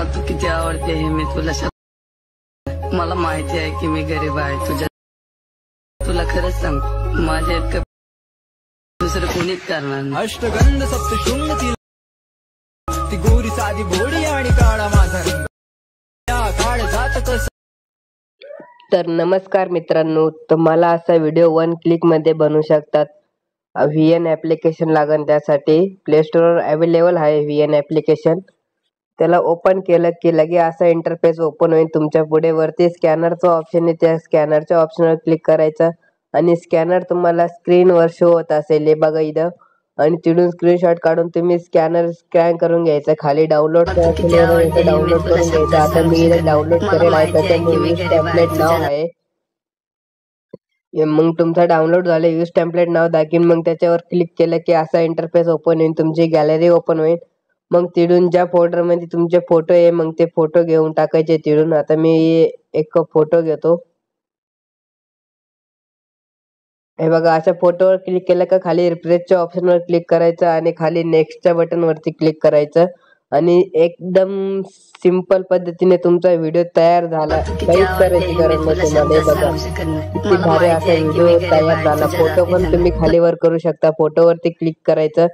तू किती आवडते हे मी तुला मला माहिती आहे की मी गरीब आहे तुला खरंच सांग माझ्या इतकं दुसरं कोणीच करणार नाही। अष्टगंध सप्तशृंग ती गोरी साधी घोडी आणि काळा माझा रंग काळ जात कस। तर नमस्कार मित्रांनो, तुम्हाला असा व्हिडिओ 1 क्लिक मध्ये बनवू शकतात। VN ऍप्लिकेशन लागेल, त्यासाठी प्ले स्टोर वर अवेलेबल आहे VN ऍप्लिकेशन। त्याला ओपन केलं की लगे असा इंटरफेस ओपन होईल तुमच्या पुढे। वरती स्कॅनरचा ऑप्शन आहे, त्या स्कॅनरच्या ऑप्शनवर क्लिक करायचं आणि स्कॅनर तुम्हाला स्क्रीनवर शो होत असेल, हे बघा इथं। आणि तिथून स्क्रीनशॉट काढून तुम्ही स्कॅनर स्कॅन करून घ्यायचं। खाली डाउनलोड डाउनलोड करून घ्यायचं। आता मी इथे डाउनलोड करेल आहे, त्याच्यामुळे यूज टेम्पलेट नाव आहे। मग तुमचा डाउनलोड झालं, यूज टेम्पलेट नाव दाखवून मग त्याच्यावर क्लिक केलं की असा इंटरफेस ओपन होईल, तुमची गॅलरी ओपन होईल। मग तिथून ज्या फोल्डर मध्ये तुमचे फोटो आहे मग ते फोटो घेऊन टाकायचे तिथून। आता मी एक फोटो घेतो, हे बघा। अशा फोटोवर क्लिक केलं का खाली रिफ्रेशच्या ऑप्शनवर क्लिक करायचं आणि खाली नेक्स्टच्या बटन वरती क्लिक करायचं आणि एकदम सिंपल पद्धतीने तुमचा व्हिडिओ तयार झाला। काहीच करायची गरज नाही तुम्हाला। बघा किती भारी असा व्हिडिओ तयार झाला। फोटो पण तुम्ही खाली वर करू शकता। फोटोवरती क्लिक करायचं,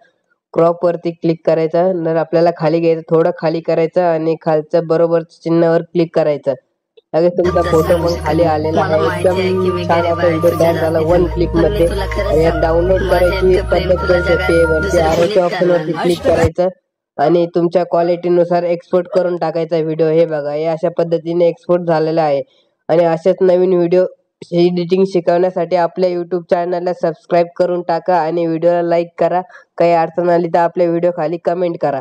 क्रॉप वरती क्लिक करायचं, नंतर आपल्याला खाली घ्यायचं, थोडं खाली करायचं आणि खालच्या बरोबर चिन्हावर क्लिक करायचं। लगेच तुमचा फोटो पण खाली आलेला आहे। एकदम छान असा व्हिडिओ तयार झाला 1 क्लिक मध्ये। यात डाउनलोड करायची पद्धत सोपी आहे। वरती आरोच्या ऑप्शन वरती क्लिक करायचं आणि तुमच्या क्वालिटीनुसार एक्सपोर्ट करून टाकायचा व्हिडिओ। हे बघा, हे अशा पद्धतीने एक्सपोर्ट झालेला आहे। आणि अशाच नवीन व्हिडिओ एडिटिंग शिकवण्यासाठी आपल्या YouTube चॅनलला सबस्क्राईब करून टाका आणि व्हिडिओला लाईक करा। काही अडचण आली तर आपल्या व्हिडिओ खाली कमेंट करा।